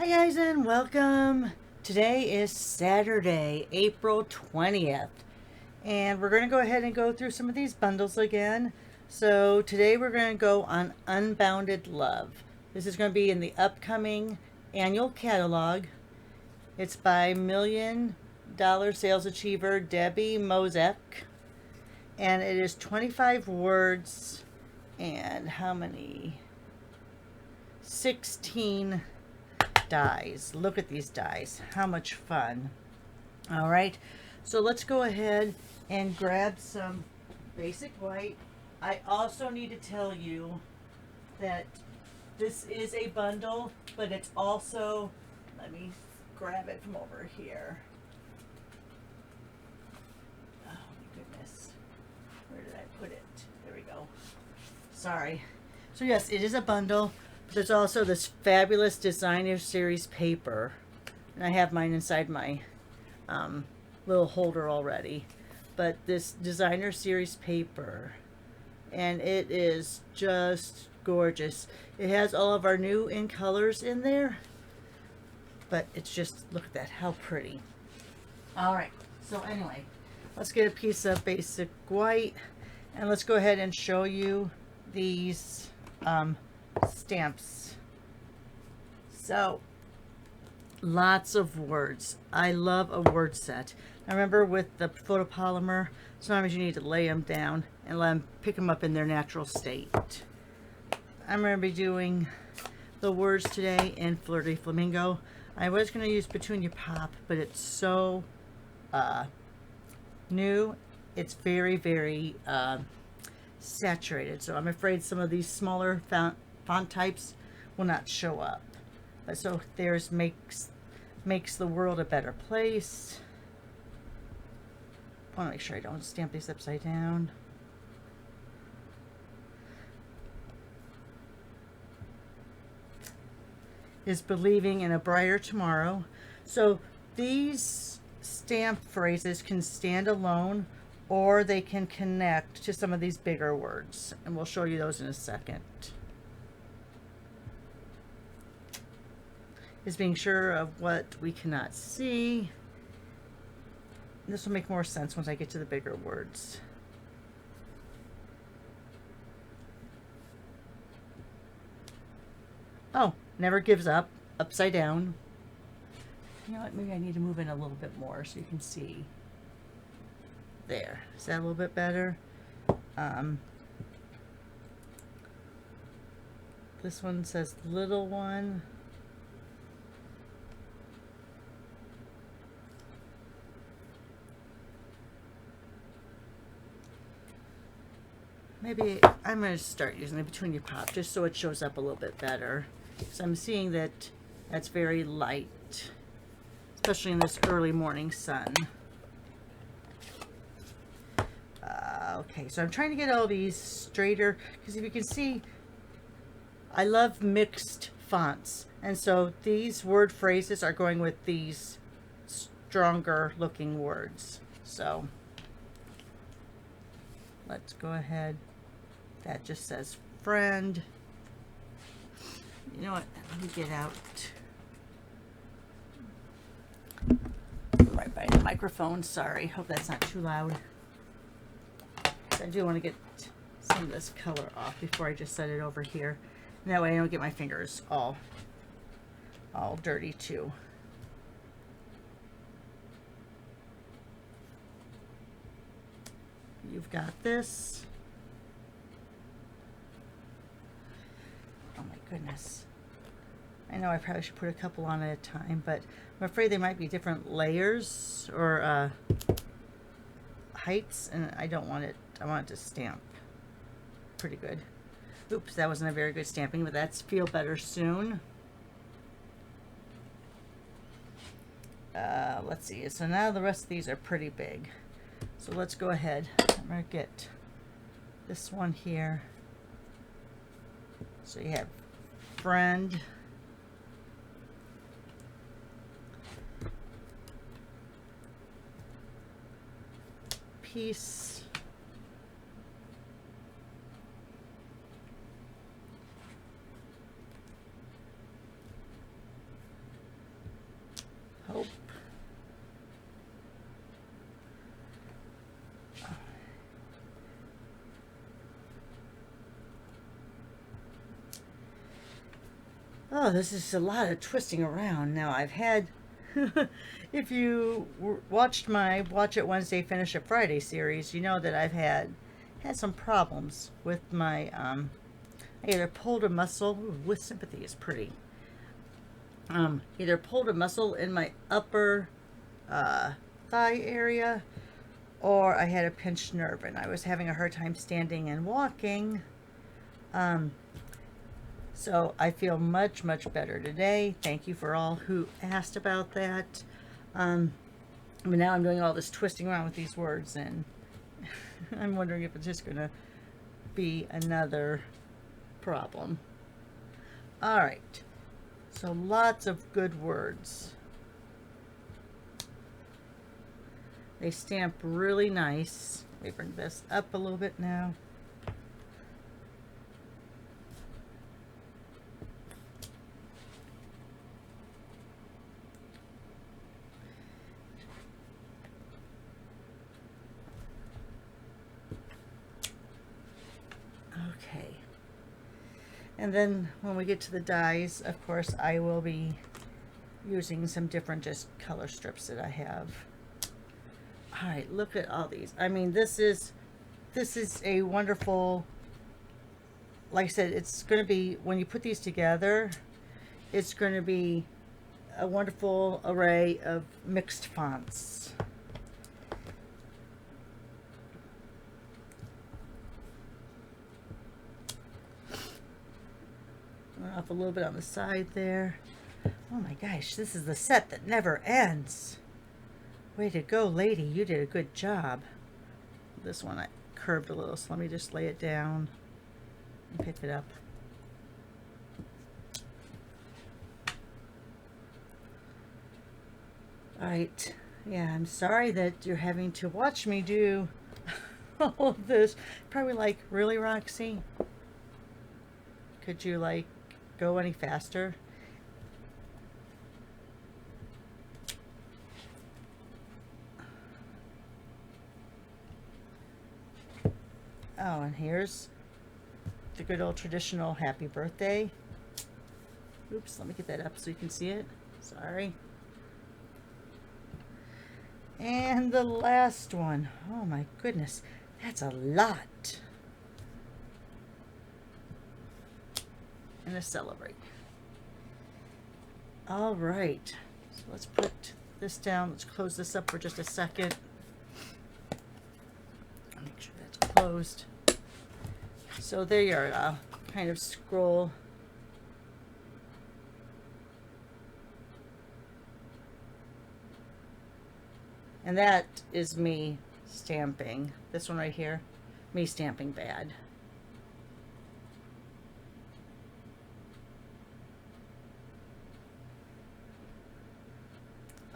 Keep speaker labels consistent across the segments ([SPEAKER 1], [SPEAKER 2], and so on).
[SPEAKER 1] Hi guys and welcome. Today is Saturday, April 20th. And we're going to go ahead and go through some of these bundles again. So today we're going to go on Unbounded Love. This is going to be in the upcoming annual catalog. It's by Million Dollar Sales Achiever Debbie Mozek. And it is 25 words and how many? 16 dies. Look at these dies. How much fun. All right. So let's go ahead and grab some basic white. I also need to tell you that this is a bundle, but it's also, let me grab it from over here. Oh my goodness. Where did I put it? There we go. Sorry. So yes, it is a bundle. There's also this fabulous designer series paper, and I have mine inside my little holder already. But this designer series paper, and it is just gorgeous. It has all of our new in colors in there, but it's just, look at that, how pretty. All right, so anyway, let's get a piece of basic white, and let's go ahead and show you these stamps. So lots of words. I love a word set. I remember with the photopolymer, sometimes you need to lay them down and let them pick them up in their natural state. I'm going to be doing the words today in Flirty Flamingo. I was going to use Petunia Pop, but it's so new. It's very, very saturated, so I'm afraid some of these smaller font types will not show up. But so there's makes the world a better place. I want to make sure I don't stamp these upside down. Is believing in a brighter tomorrow. So these stamp phrases can stand alone, or they can connect to some of these bigger words, and we'll show you those in a second. Is being sure of what we cannot see. This will make more sense once I get to the bigger words. Oh, never gives up, upside down. You know what, maybe I need to move in a little bit more so you can see. There, is that a little bit better? This one says little one. Maybe I'm going to start using the Petunia Pop just so it shows up a little bit better. Because I'm seeing that that's very light, especially in this early morning sun. Okay, so I'm trying to get all these straighter, because if you can see, I love mixed fonts. And so these word phrases are going with these stronger looking words. So let's go ahead. That just says friend. You know what? Let me get out right by the microphone. Sorry. Hope that's not too loud. I do want to get some of this color off before I just set it over here. And that way I don't get my fingers all dirty too. You've got this. Oh my goodness. I know I probably should put a couple on at a time, but I'm afraid they might be different layers or heights, and I don't want it. I want it to stamp pretty good. Oops, that wasn't a very good stamping, but that's feel better soon. Let's see. So now the rest of these are pretty big. So let's go ahead. I'm going to get this one here. So you have friend. Peace. Oh, this is a lot of twisting around. Now I've had, if you watched my Watch It Wednesday, Finish It Friday series, you know that I've had some problems with my, I either pulled a muscle, ooh, with sympathy is pretty, either pulled a muscle in my upper thigh area, or I had a pinched nerve and I was having a hard time standing and walking. So I feel much, much better today. Thank you for all who asked about that. But now I'm doing all this twisting around with these words, and I'm wondering if it's just going to be another problem. All right. So lots of good words. They stamp really nice. Let me bring this up a little bit now. Okay. And then when we get to the dies, of course, I will be using some different just color strips that I have. All right, look at all these. I mean, this is a wonderful, like I said, it's going to be, when you put these together, it's going to be a wonderful array of mixed fonts. Went off a little bit on the side there. Oh my gosh, this is the set that never ends. Way to go, lady. You did a good job. This one I curved a little, so let me just lay it down and pick it up. All right. Yeah, I'm sorry that you're having to watch me do all of this. Probably like, really, Roxy? Could you, like, go any faster? Oh, and here's the good old traditional happy birthday. Oops, let me get that up so you can see it. Sorry. And the last one. Oh my goodness, that's a lot. And a celebrate. All right, so let's put this down. Let's close this up for just a second. Make sure that's closed. So there you are. I'll kind of scroll. And that is me stamping. This one right here, me stamping bad.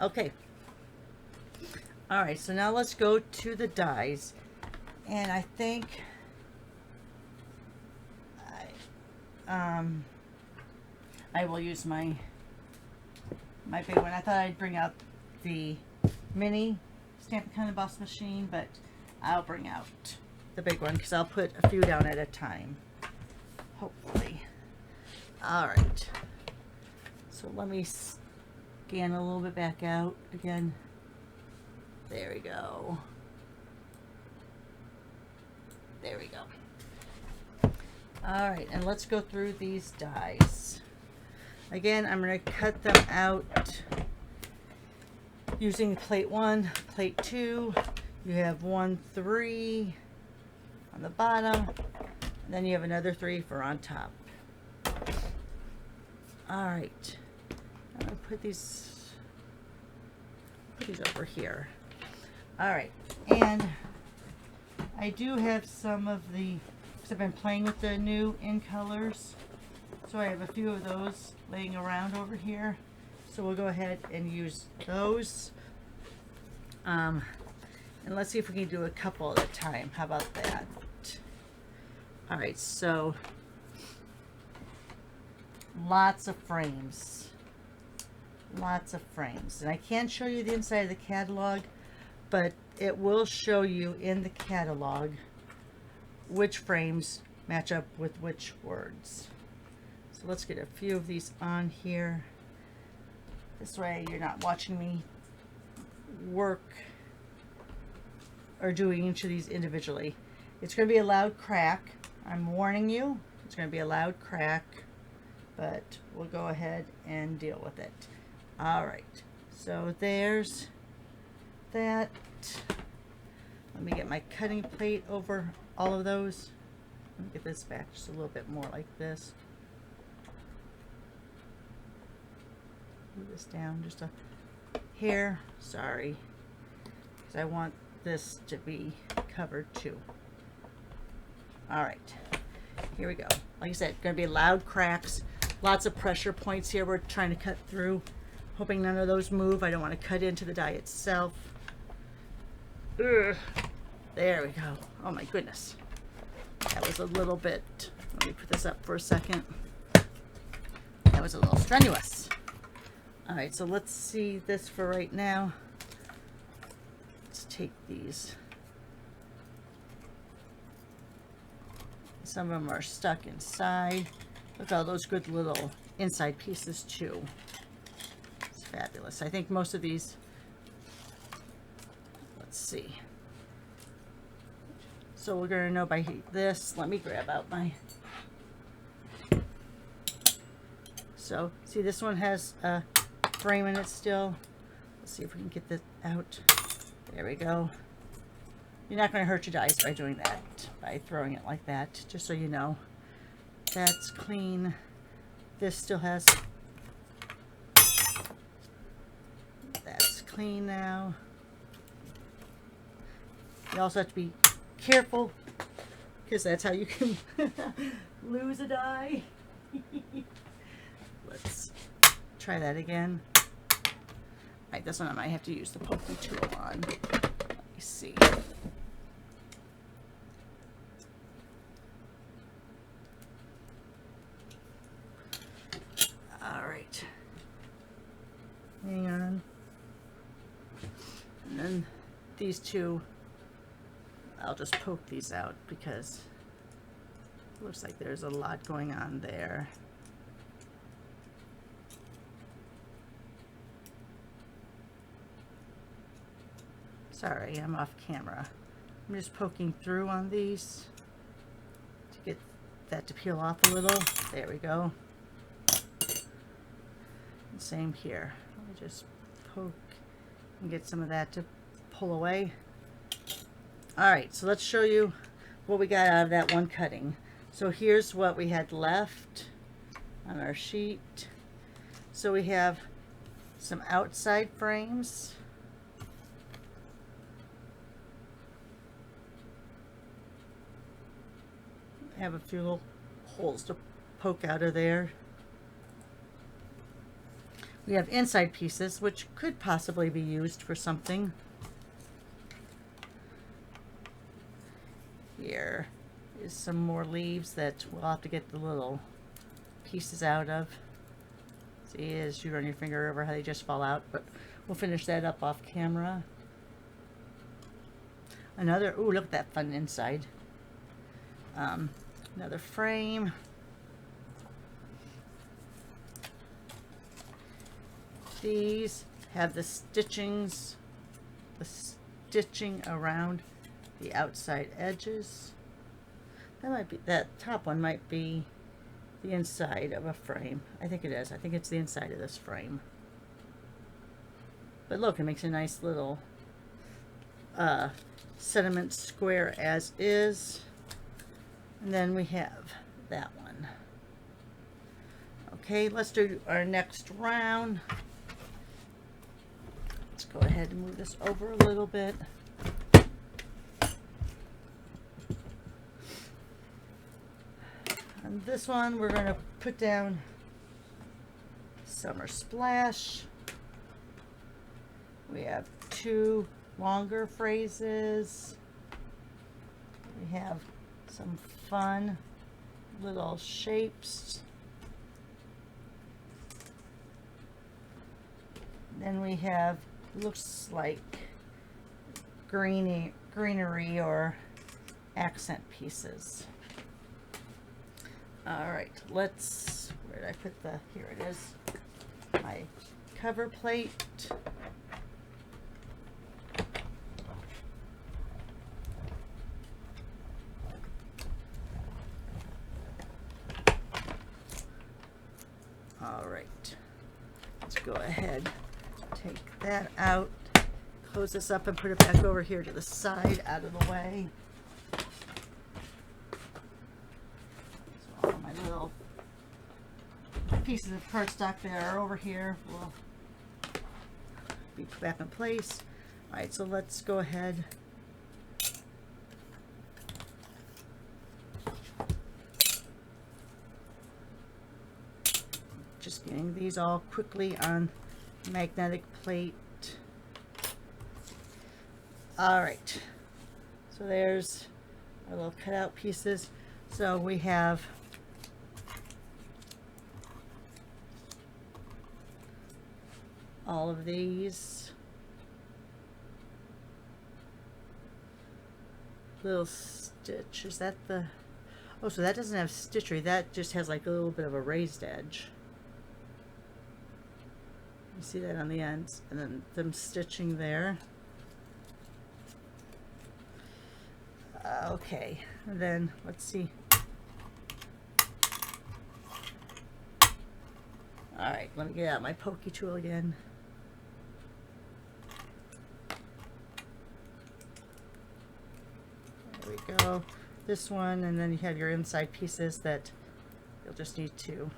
[SPEAKER 1] Okay. All right, so now let's go to the dies. And I think I will use my big one. I thought I'd bring out the mini Stampin' Kind Emboss machine, but I'll bring out the big one because I'll put a few down at a time, hopefully. All right, so let me scan a little bit back out again. There we go. There we go. All right, and let's go through these dies. Again, I'm going to cut them out using plate 1, plate 2. You have 1, 3 on the bottom, and then you have another 3 for on top. All right, I'm going to put these over here. All right, and I do have some of the, because I've been playing with the new in colors, so I have a few of those laying around over here. So we'll go ahead and use those. And let's see if we can do a couple at a time. How about that? All right, so lots of frames. Lots of frames. And I can't show you the inside of the catalog, but it will show you in the catalog which frames match up with which words. So let's get a few of these on here. This way you're not watching me work or doing each of these individually. It's going to be a loud crack. I'm warning you, it's going to be a loud crack, but we'll go ahead and deal with it. All right, so there's that. Let me get my cutting plate over all of those. Let me get this back just a little bit more like this. Move this down just a hair, sorry, because I want this to be covered too. All right, here we go. Like I said, going to be loud cracks, lots of pressure points here we're trying to cut through, hoping none of those move. I don't want to cut into the die itself. Ugh. There we go. Oh my goodness, that was a little bit, let me put this up for a second. That was a little strenuous. All right, so let's see this for right now. Let's take these. Some of them are stuck inside. Look at all those good little inside pieces too. It's fabulous. I think most of these, let's see. So we're going to know by this. Let me grab out my, so see, this one has a frame in it still. Let's see if we can get this out. There we go. You're not going to hurt your dies by doing that, by throwing it like that, just so you know. That's clean. This still has, that's clean now. You also have to be careful, because that's how you can lose a die. Let's try that again. All right, this one I might have to use the pokey tool on. Let me see. All right. Hang on. And then these two, I'll just poke these out because it looks like there's a lot going on there. Sorry, I'm off camera. I'm just poking through on these to get that to peel off a little. There we go. And same here. Let me just poke and get some of that to pull away. All right, so let's show you what we got out of that one cutting. So here's what we had left on our sheet. So we have some outside frames. Have a few little holes to poke out of there. We have inside pieces, which could possibly be used for something. Here is some more leaves that we'll have to get the little pieces out of. See, as you run your finger over how they just fall out, but we'll finish that up off camera. Another, ooh, look at that fun inside. Another frame. These have the stitching around the outside edges. That might be, that top one might be the inside of a frame. I think it is. I think it's the inside of this frame. But look, it makes a nice little sentiment square as is. And then we have that one. Okay, let's do our next round. Let's go ahead and move this over a little bit. On this one, we're going to put down Summer Splash. We have two longer phrases. We have some fun little shapes. Then we have, looks like greenery or accent pieces. All right, let's, where did I put the, here it is, my cover plate. All right, let's go ahead, take that out, close this up and put it back over here to the side, out of the way. So all my little pieces of cardstock that are over here will be put back in place. All right, so let's go ahead. Just getting these all quickly on magnetic plate. All right, so there's our little cutout pieces. So we have all of these little stitch. Is that the, oh, so that doesn't have stitchery, that just has like a little bit of a raised edge. You see that on the ends, and then them stitching there. Okay, and then let's see. All right, let me get out my pokey tool again. There we go. This one, and then you have your inside pieces that you'll just need to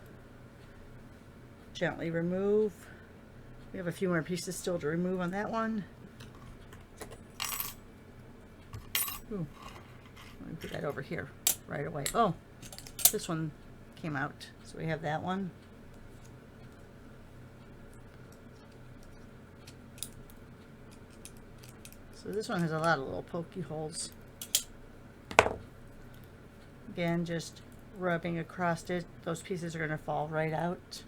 [SPEAKER 1] gently remove. We have a few more pieces still to remove on that one. Ooh, let me put that over here right away. Oh, this one came out, so we have that one. So this one has a lot of little pokey holes. Again, just rubbing across it. Those pieces are going to fall right out.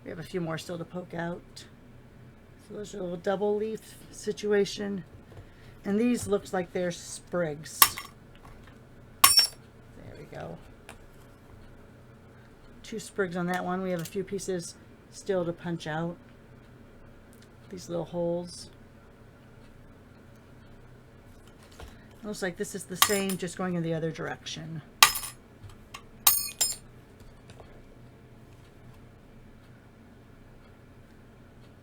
[SPEAKER 1] We have a few more still to poke out. So those are a little double leaf situation. And these looks like they're sprigs. There we go. 2 sprigs on that one. We have a few pieces still to punch out. These little holes. Looks like this is the same, just going in the other direction.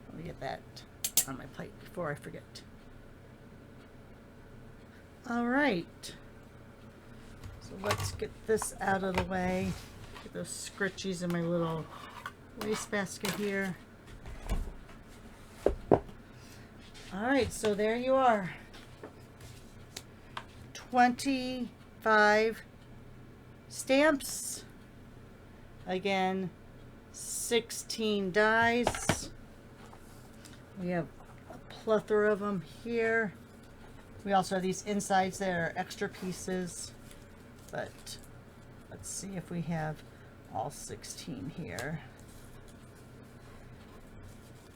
[SPEAKER 1] Let me get that on my plate before I forget. All right. So let's get this out of the way. Get those scritchies in my little wastebasket here. All right, so there you are. 25 stamps. Again, 16 dies. We have a plethora of them here. We also have these insides that are extra pieces, but let's see if we have all 16 here.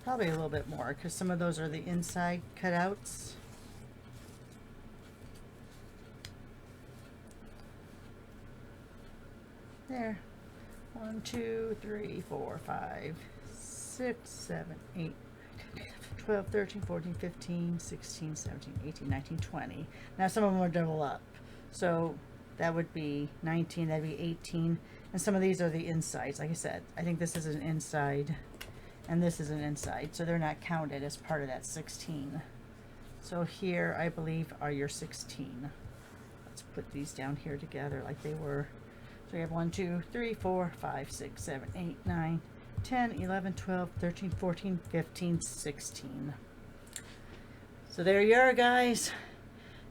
[SPEAKER 1] Probably a little bit more because some of those are the inside cutouts. There. 1, 2, 3, 4, 5, 6, 7, 8, 12, 13, 14, 15, 16, 17, 18, 19, 20. Now some of them are double up. So that would be 19, that'd be 18. And some of these are the insides. Like I said, I think this is an inside and this is an inside. So they're not counted as part of that 16. So here, I believe, are your 16. Let's put these down here together like they were. So we have 1, 2, 3, 4, 5, 6, 7, 8, 9, 10, 11, 12, 13, 14, 15, 16. So there you are, guys.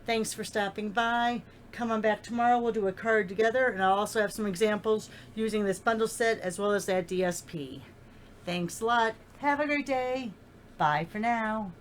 [SPEAKER 1] Thanks for stopping by. Come on back tomorrow. We'll do a card together, and I'll also have some examples using this bundle set as well as that DSP. Thanks a lot. Have a great day. Bye for now.